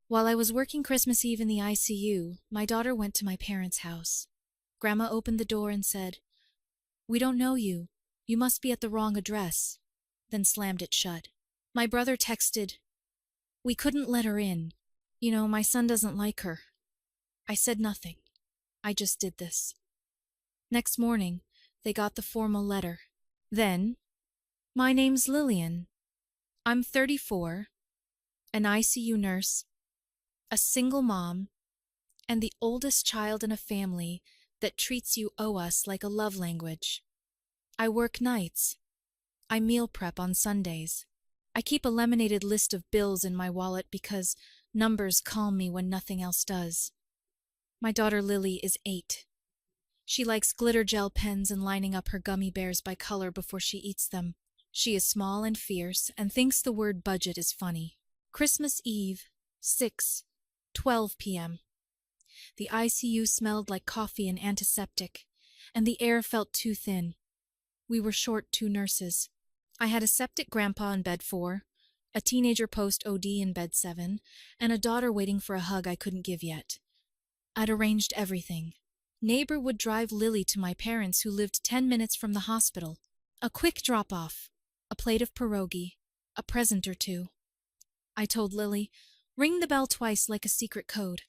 While I was working Christmas Eve in the ICU, my daughter went to my parents' house. Grandma opened the door and said, "We don't know you. You must be at the wrong address," then slammed it shut. My brother texted, "We couldn't let her in. You know, my son doesn't like her." I said nothing. I just did this. Next morning, they got the formal letter. Then, "My name's Lillian. I'm 34, an ICU nurse, a single mom, and the oldest child in a family that treats you owe us like a love language. I work nights. I meal prep on Sundays. I keep a laminated list of bills in my wallet because numbers calm me when nothing else does. My daughter Lily is 8. She likes glitter gel pens and lining up her gummy bears by color before she eats them. She is small and fierce and thinks the word budget is funny. Christmas Eve, 6:12 p.m. The ICU smelled like coffee and antiseptic, and the air felt too thin. We were short 2 nurses. I had a septic grandpa in bed 4, a teenager post-OD in bed 7, and a daughter waiting for a hug I couldn't give yet. I'd arranged everything. Neighbor would drive Lily to my parents who lived 10 minutes from the hospital. A quick drop-off, a plate of pierogi, a present or two. I told Lily, "Ring the bell twice like a secret code.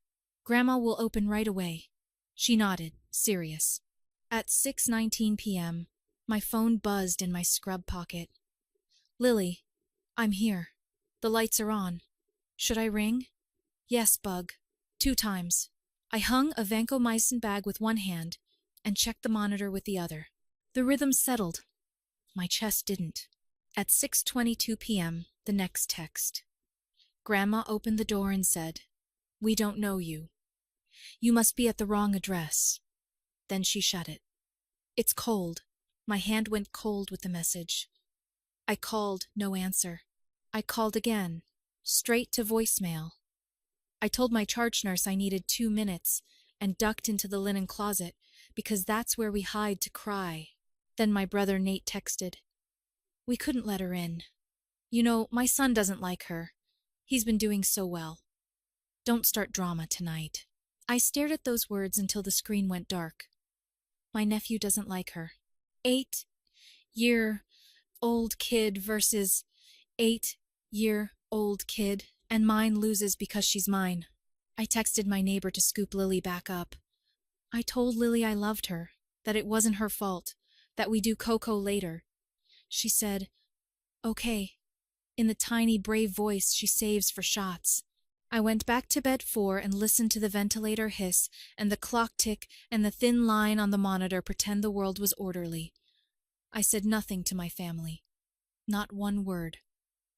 Grandma will open right away." She nodded, serious. At 6:19 p.m., my phone buzzed in my scrub pocket. "Lily, I'm here. The lights are on. Should I ring?" "Yes, Bug." 2 times. I hung a vancomycin bag with one hand and checked the monitor with the other. The rhythm settled. My chest didn't. At 6:22 p.m., the next text. Grandma opened the door and said, "We don't know you. You must be at the wrong address." Then she shut it. "It's cold." My hand went cold with the message. I called, no answer. I called again, straight to voicemail. I told my charge nurse I needed 2 minutes and ducked into the linen closet because that's where we hide to cry. Then my brother Nate texted, "We couldn't let her in. You know, my son doesn't like her. He's been doing so well. Don't start drama tonight." I stared at those words until the screen went dark. My nephew doesn't like her. 8-year-old kid versus 8-year-old kid, and mine loses because she's mine. I texted my neighbor to scoop Lily back up. I told Lily I loved her, that it wasn't her fault, that we do Coco later. She said, "Okay," in the tiny, brave voice she saves for shots. I went back to bed 4 and listened to the ventilator hiss and the clock tick and the thin line on the monitor pretend the world was orderly. I said nothing to my family. Not one word.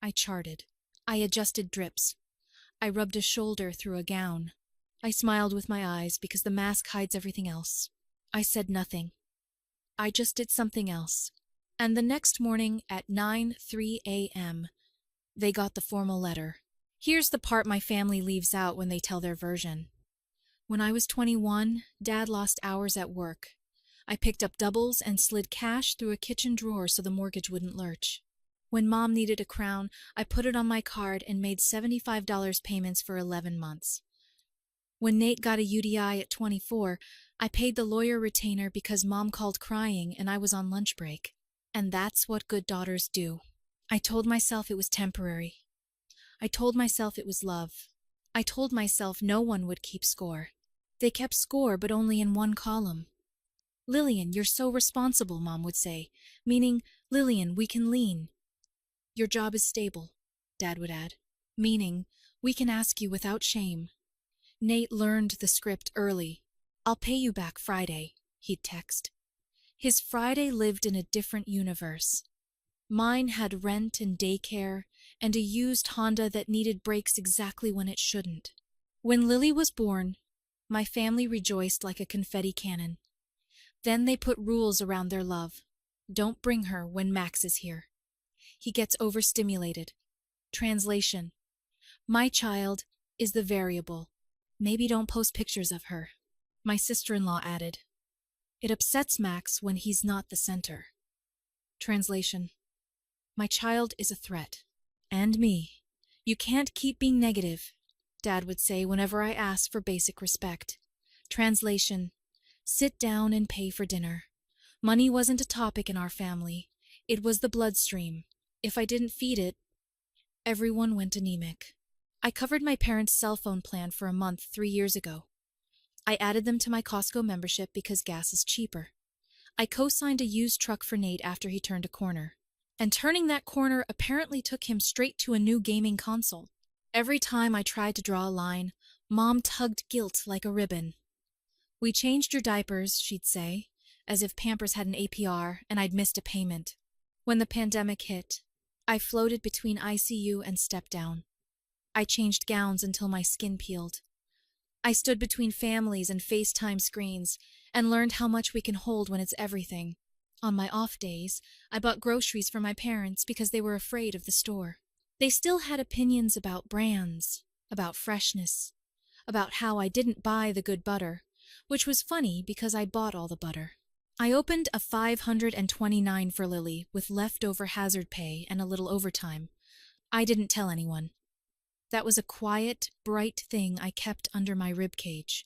I charted. I adjusted drips. I rubbed a shoulder through a gown. I smiled with my eyes because the mask hides everything else. I said nothing. I just did something else. And the next morning at 9:03 a.m., they got the formal letter. Here's the part my family leaves out when they tell their version. When I was 21, Dad lost hours at work. I picked up doubles and slid cash through a kitchen drawer so the mortgage wouldn't lurch. When Mom needed a crown, I put it on my card and made $75 payments for 11 months. When Nate got a UDI at 24, I paid the lawyer retainer because Mom called crying and I was on lunch break. And that's what good daughters do. I told myself it was temporary. I told myself it was love. I told myself no one would keep score. They kept score, but only in one column. "Lillian, you're so responsible," Mom would say, meaning, "Lillian, we can lean." "Your job is stable," Dad would add, meaning, "We can ask you without shame." Nate learned the script early. "I'll pay you back Friday," he'd text. His Friday lived in a different universe. Mine had rent and daycare, and a used Honda that needed brakes exactly when it shouldn't. When Lily was born, my family rejoiced like a confetti cannon. Then they put rules around their love. Don't bring her when Max is here. He gets overstimulated. Translation: my child is the variable. Maybe don't post pictures of her. My sister-in-law added, "It upsets Max when he's not the center." Translation: my child is a threat. And me. You can't keep being negative. Dad would say whenever I asked for basic respect. Translation: sit down and pay for dinner. Money wasn't a topic in our family. It was the bloodstream. If I didn't feed it, everyone went anemic. I covered my parents' cell phone plan for a month 3 years ago. I added them to my Costco membership because gas is cheaper. I co-signed a used truck for Nate after he turned a corner. And turning that corner apparently took him straight to a new gaming console. Every time I tried to draw a line, Mom tugged guilt like a ribbon. We changed your diapers, she'd say, as if Pampers had an APR and I'd missed a payment. When the pandemic hit, I floated between ICU and step-down. I changed gowns until my skin peeled. I stood between families and FaceTime screens and learned how much we can hold when it's everything. On my off days, I bought groceries for my parents because they were afraid of the store. They still had opinions about brands, about freshness, about how I didn't buy the good butter, which was funny because I bought all the butter. I opened a $529 for Lily with leftover hazard pay and a little overtime. I didn't tell anyone. That was a quiet, bright thing I kept under my ribcage.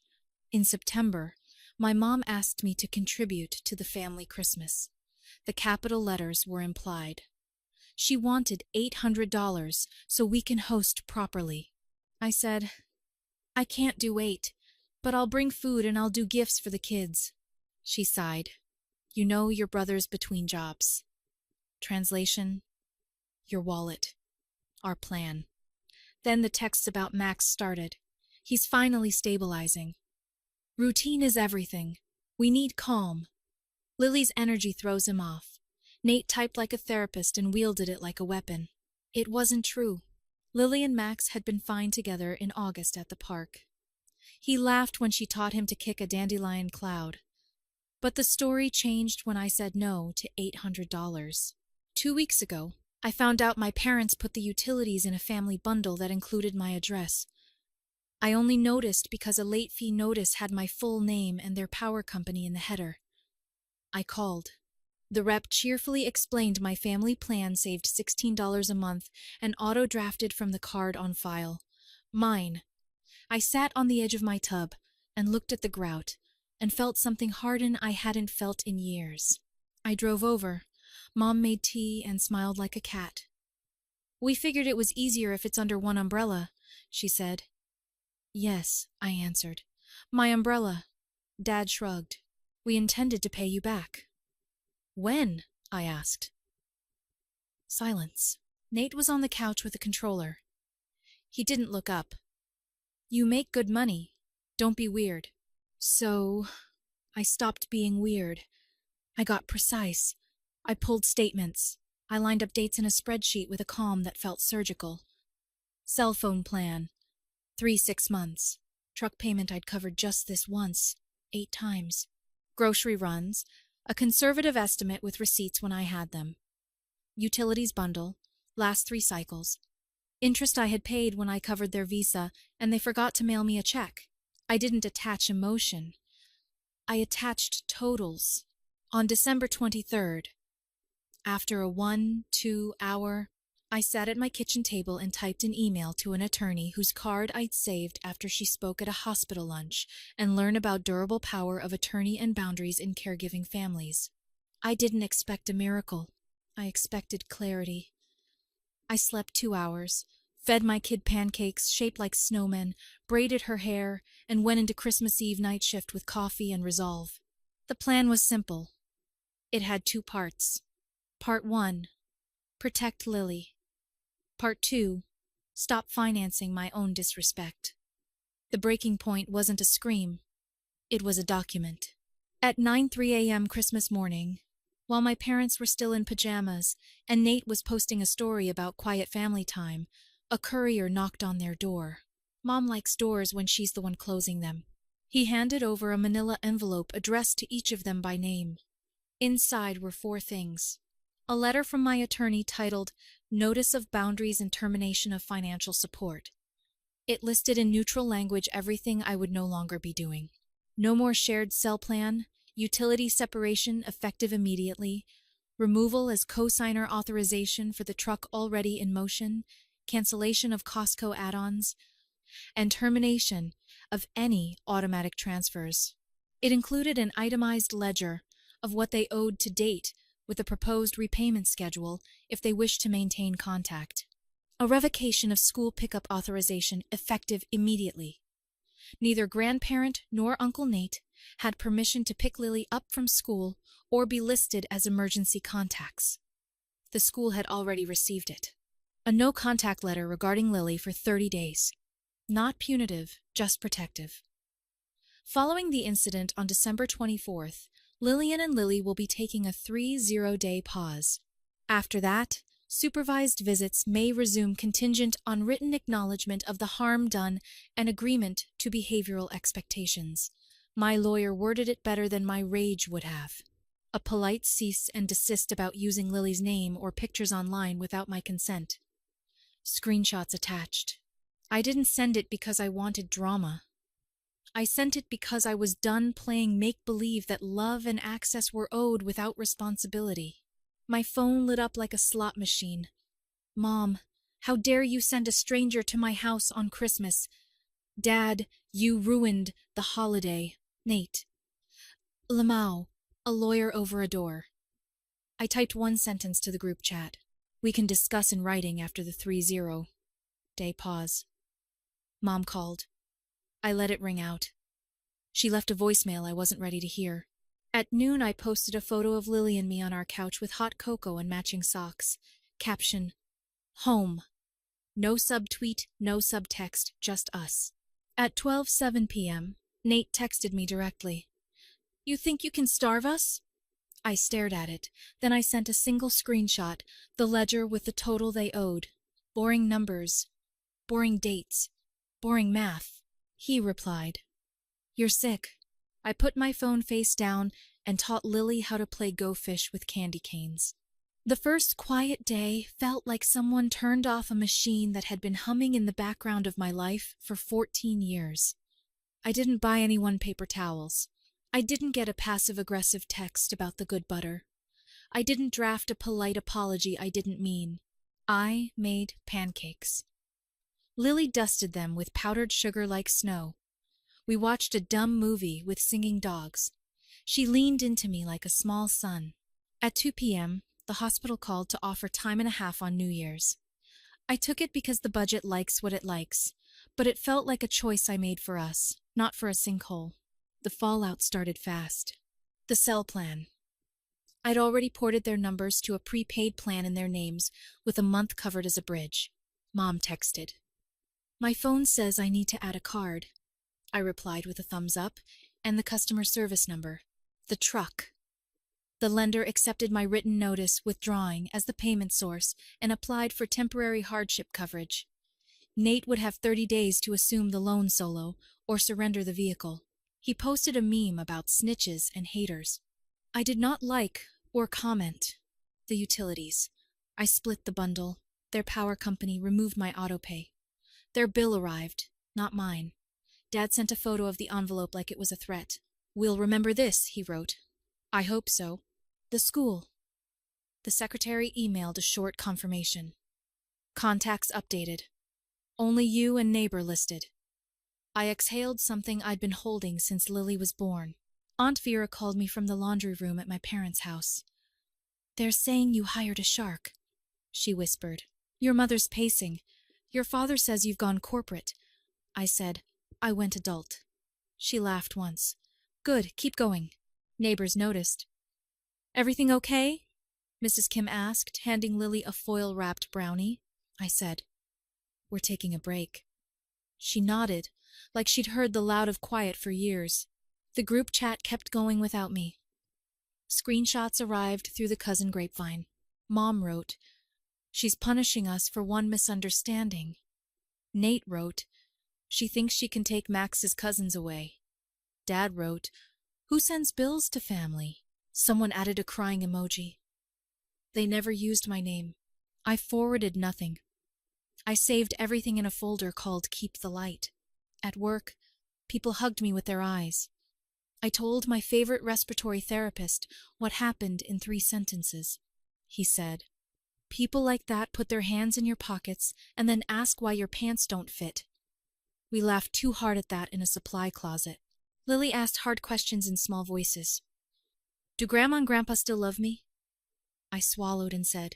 In September, my mom asked me to contribute to the family Christmas. The capital letters were implied. She wanted $800 so we can host properly. I said, I can't do 8, but I'll bring food and I'll do gifts for the kids. She sighed. You know your brother's between jobs. Translation: your wallet. Our plan. Then the texts about Max started. He's finally stabilizing. Routine is everything. We need calm. Lily's energy throws him off. Nate typed like a therapist and wielded it like a weapon. It wasn't true. Lily and Max had been fine together in August at the park. He laughed when she taught him to kick a dandelion cloud. But the story changed when I said no to $800. 2 weeks ago, I found out my parents put the utilities in a family bundle that included my address. I only noticed because a late fee notice had my full name and their power company in the header. I called. The rep cheerfully explained my family plan saved $16 a month and auto-drafted from the card on file. Mine. I sat on the edge of my tub and looked at the grout and felt something harden I hadn't felt in years. I drove over. Mom made tea and smiled like a cat. We figured it was easier if it's under one umbrella, she said. Yes, I answered. My umbrella. Dad shrugged. We intended to pay you back. When? I asked. Silence. Nate was on the couch with a controller. He didn't look up. You make good money. Don't be weird. So, I stopped being weird. I got precise. I pulled statements. I lined up dates in a spreadsheet with a calm that felt surgical. Cell phone plan. 3 6 months. Truck payment I'd covered just this once. 8 times. Grocery runs. A conservative estimate with receipts when I had them. Utilities bundle. Last 3 cycles. Interest I had paid when I covered their visa, and they forgot to mail me a check. I didn't attach emotion. I attached totals. On December 23rd, after a 1-2 hour, I sat at my kitchen table and typed an email to an attorney whose card I'd saved after she spoke at a hospital lunch and learned about durable power of attorney and boundaries in caregiving families. I didn't expect a miracle. I expected clarity. I slept 2 hours, fed my kid pancakes shaped like snowmen, braided her hair, and went into Christmas Eve night shift with coffee and resolve. The plan was simple. It had 2 parts. Part 1, protect Lily. Part 2, stop financing my own disrespect. The breaking point wasn't a scream. It was a document. At 9:03 a.m. Christmas morning, while my parents were still in pajamas and Nate was posting a story about quiet family time, a courier knocked on their door. Mom likes doors when she's the one closing them. He handed over a manila envelope addressed to each of them by name. Inside were 4 things. A letter from my attorney titled Notice of Boundaries and Termination of Financial Support. It listed in neutral language everything I would no longer be doing. No more shared cell plan, utility separation effective immediately, removal as co-signer authorization for the truck already in motion, cancellation of Costco add-ons. and termination of any automatic transfers. It included an itemized ledger of what they owed to date with a proposed repayment schedule if they wished to maintain contact. A revocation of school pickup authorization effective immediately. Neither grandparent nor Uncle Nate had permission to pick Lily up from school or be listed as emergency contacts. The school had already received it. A no-contact letter regarding Lily for 30 days. Not punitive, just protective. Following the incident on December 24th, Lillian and Lily will be taking a 30-day pause. After that, supervised visits may resume contingent on written acknowledgement of the harm done and agreement to behavioral expectations. My lawyer worded it better than my rage would have. A polite cease and desist about using Lily's name or pictures online without my consent. Screenshots attached. I didn't send it because I wanted drama. I sent it because I was done playing make-believe that love and access were owed without responsibility. My phone lit up like a slot machine. Mom, how dare you send a stranger to my house on Christmas? Dad, you ruined the holiday. Nate. Lamau, a lawyer over a door. I typed one sentence to the group chat. We can discuss in writing after the 30-day pause. Mom called. I let it ring out. She left a voicemail I wasn't ready to hear. At noon, I posted a photo of Lily and me on our couch with hot cocoa and matching socks. Caption, home. No subtweet, no subtext, just us. At 12:07 p.m., Nate texted me directly. You think you can starve us? I stared at it. Then I sent a single screenshot, the ledger with the total they owed. Boring numbers. Boring dates. Boring math. He replied, You're sick. I put my phone face down and taught Lily how to play Go Fish with candy canes. The first quiet day felt like someone turned off a machine that had been humming in the background of my life for 14 years. I didn't buy anyone paper towels. I didn't get a passive-aggressive text about the good butter. I didn't draft a polite apology I didn't mean. I made pancakes. Lily dusted them with powdered sugar like snow. We watched a dumb movie with singing dogs. She leaned into me like a small son. At 2 p.m., the hospital called to offer time and a half on New Year's. I took it because the budget likes what it likes, but it felt like a choice I made for us, not for a sinkhole. The fallout started fast. The cell plan. I'd already ported their numbers to a prepaid plan in their names, with a month covered as a bridge. Mom texted. My phone says I need to add a card. I replied with a thumbs up, and the customer service number. The truck. The lender accepted my written notice withdrawing as the payment source and applied for temporary hardship coverage. Nate would have 30 days to assume the loan solo or surrender the vehicle. He posted a meme about snitches and haters. I did not like or comment. The utilities. I split the bundle. Their power company removed my autopay. Their bill arrived, not mine. Dad sent a photo of the envelope like it was a threat. We'll remember this, he wrote. I hope so. The school. The secretary emailed a short confirmation. Contacts updated. Only you and neighbor listed. I exhaled something I'd been holding since Lily was born. Aunt Vera called me from the laundry room at my parents' house. They're saying you hired a shark, she whispered. Your mother's pacing. Your father says you've gone corporate. I said, I went adult. She laughed once. Good, keep going. Neighbors noticed. Everything okay? Mrs. Kim asked, handing Lily a foil-wrapped brownie. I said, We're taking a break. She nodded, like she'd heard the loud of quiet for years. The group chat kept going without me. Screenshots arrived through the cousin grapevine. Mom wrote, She's punishing us for one misunderstanding. Nate wrote, She thinks she can take Max's cousins away. Dad wrote, Who sends bills to family? Someone added a crying emoji. They never used my name. I forwarded nothing. I saved everything in a folder called Keep the Light. At work, people hugged me with their eyes. I told my favorite respiratory therapist what happened in 3 sentences. He said, People like that put their hands in your pockets and then ask why your pants don't fit. We laughed too hard at that in a supply closet. Lily asked hard questions in small voices. Do Grandma and Grandpa still love me? I swallowed and said,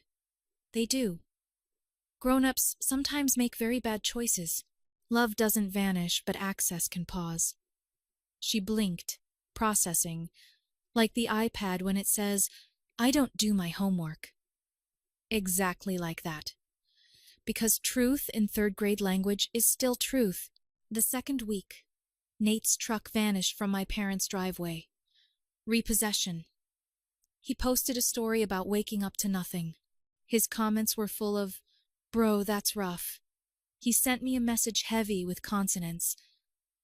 they do. Grown-ups sometimes make very bad choices. Love doesn't vanish, but access can pause. She blinked, processing, like the iPad when it says, I don't do my homework. Exactly like that. Because truth in third-grade language is still truth. The second week, Nate's truck vanished from my parents' driveway. Repossession. He posted a story about waking up to nothing. His comments were full of, bro, that's rough. He sent me a message heavy with consonants.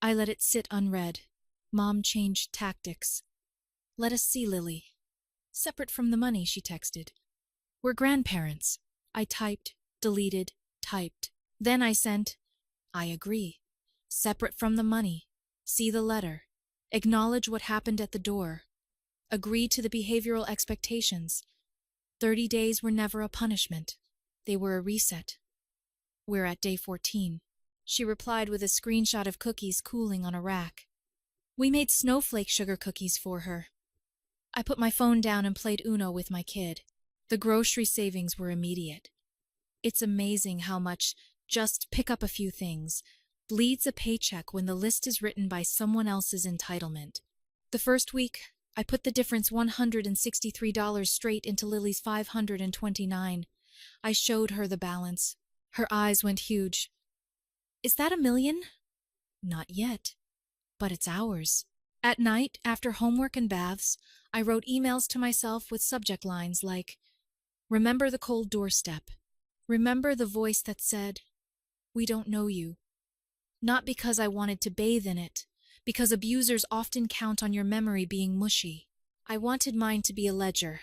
I let it sit unread. Mom changed tactics. Let us see Lily. Separate from the money, she texted. We're grandparents. I typed, deleted, typed. Then I sent, I agree. Separate from the money. See the letter. Acknowledge what happened at the door. Agree to the behavioral expectations. 30 days were never a punishment. They were a reset. We're at day 14. She replied with a screenshot of cookies cooling on a rack. We made snowflake sugar cookies for her. I put my phone down and played Uno with my kid. The grocery savings were immediate. It's amazing how much just pick up a few things bleeds a paycheck when the list is written by someone else's entitlement. The first week, I put the difference $163 straight into Lily's $529. I showed her the balance. Her eyes went huge. Is that $1 million? Not yet, but it's ours. At night, after homework and baths, I wrote emails to myself with subject lines like, remember the cold doorstep. Remember the voice that said, we don't know you. Not because I wanted to bathe in it, because abusers often count on your memory being mushy. I wanted mine to be a ledger,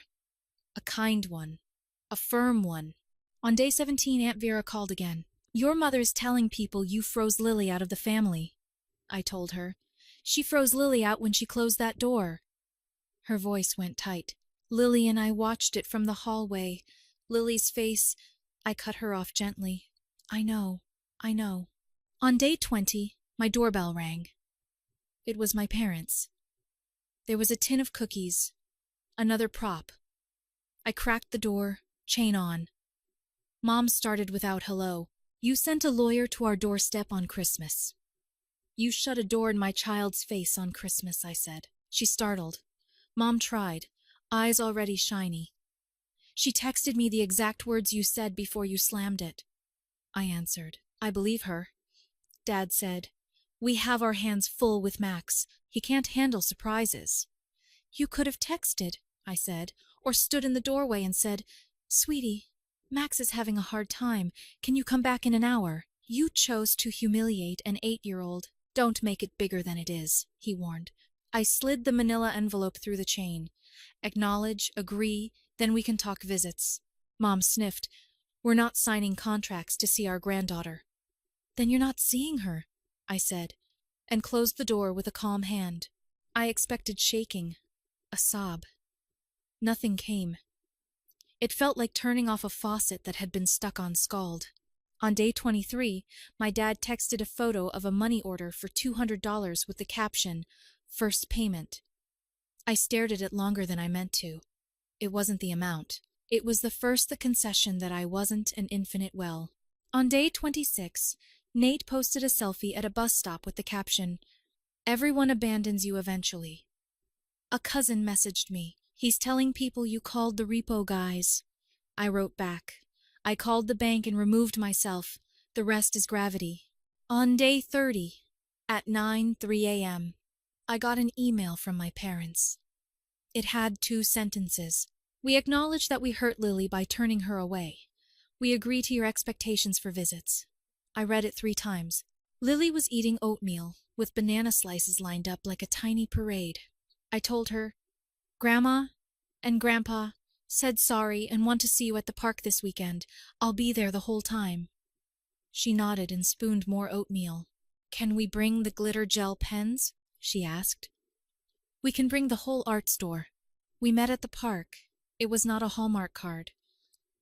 a kind one, a firm one. On day 17, Aunt Vera called again. Your mother's telling people you froze Lily out of the family, I told her. She froze Lily out when she closed that door. Her voice went tight. Lily and I watched it from the hallway. Lily's face, I cut her off gently. I know. On day 20, my doorbell rang. It was my parents. There was a tin of cookies, another prop. I cracked the door, chain on. Mom started without hello. You sent a lawyer to our doorstep on Christmas. You shut a door in my child's face on Christmas, I said. She startled. Mom tried, eyes already shiny. She texted me the exact words you said before you slammed it. I answered. I believe her. Dad said, we have our hands full with Max. He can't handle surprises. You could have texted, I said, or stood in the doorway and said, sweetie, Max is having a hard time. Can you come back in an hour? You chose to humiliate an 8-year-old. Don't make it bigger than it is, he warned. I slid the manila envelope through the chain. Acknowledge, agree, then we can talk visits. Mom sniffed. We're not signing contracts to see our granddaughter. Then you're not seeing her, I said, and closed the door with a calm hand. I expected shaking, a sob. Nothing came. It felt like turning off a faucet that had been stuck on scald. On day 23, my dad texted a photo of a money order for $200 with the caption, first payment. I stared at it longer than I meant to. It wasn't the amount. It was the concession that I wasn't an infinite well. On day 26, Nate posted a selfie at a bus stop with the caption, everyone abandons you eventually. A cousin messaged me. He's telling people you called the repo guys. I wrote back. I called the bank and removed myself. The rest is gravity. On day 30, at 9:03 a.m., I got an email from my parents. It had 2 sentences. We acknowledge that we hurt Lily by turning her away. We agree to your expectations for visits. I read it 3 times. Lily was eating oatmeal, with banana slices lined up like a tiny parade. I told her, Grandma and Grandpa said sorry and want to see you at the park this weekend. I'll be there the whole time. She nodded and spooned more oatmeal. Can we bring the glitter gel pens? She asked. We can bring the whole art store. We met at the park. It was not a Hallmark card.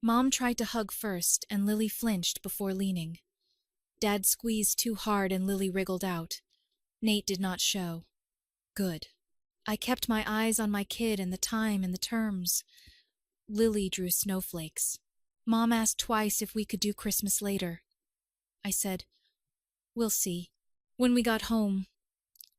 Mom tried to hug first, and Lily flinched before leaning. Dad squeezed too hard and Lily wriggled out. Nate did not show. Good. I kept my eyes on my kid and the time and the terms. Lily drew snowflakes. Mom asked twice if we could do Christmas later. I said, "We'll see." When we got home,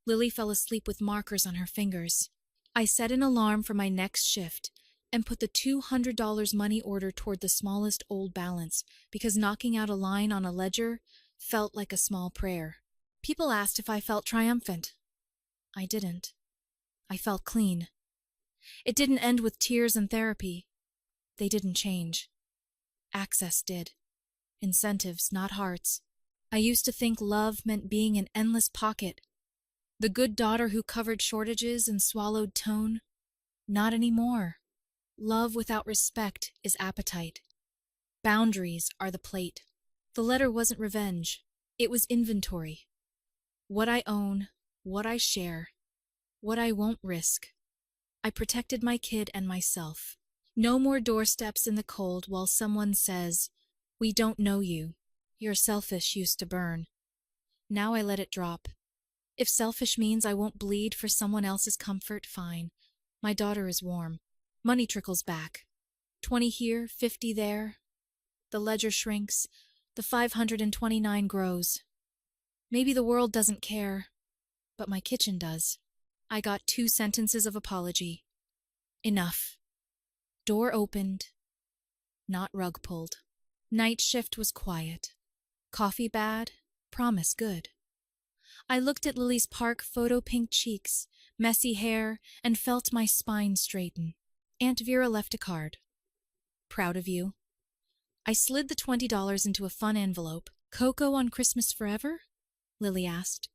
Lily fell asleep with markers on her fingers. I set an alarm for my next shift and put the $200 money order toward the smallest old balance because knocking out a line on a ledger felt like a small prayer. People asked if I felt triumphant. I didn't. I felt clean. It didn't end with tears and therapy. They didn't change. Access did. Incentives, not hearts. I used to think love meant being an endless pocket. The good daughter who covered shortages and swallowed tone. Not anymore. Love without respect is appetite. Boundaries are the plate. The letter wasn't revenge. It was inventory. What I own, what I share, what I won't risk. I protected my kid and myself. No more doorsteps in the cold while someone says, "We don't know you. You're selfish" used to burn. Now I let it drop. If selfish means I won't bleed for someone else's comfort, fine. My daughter is warm. Money trickles back. 20 here, 50 there. The ledger shrinks. The 529 grows. Maybe the world doesn't care, but my kitchen does. I got 2 sentences of apology. Enough. Door opened. Not rug pulled. Night shift was quiet. Coffee bad, promise good. I looked at Lily's park photo pink cheeks, messy hair, and felt my spine straighten. Aunt Vera left a card. "Proud of you." I slid the $20 into a fun envelope. "Cocoa on Christmas forever?" Lily asked.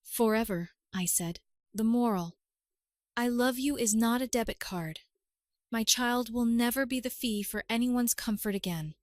"Forever," I said. The moral: I love you is not a debit card. My child will never be the fee for anyone's comfort again.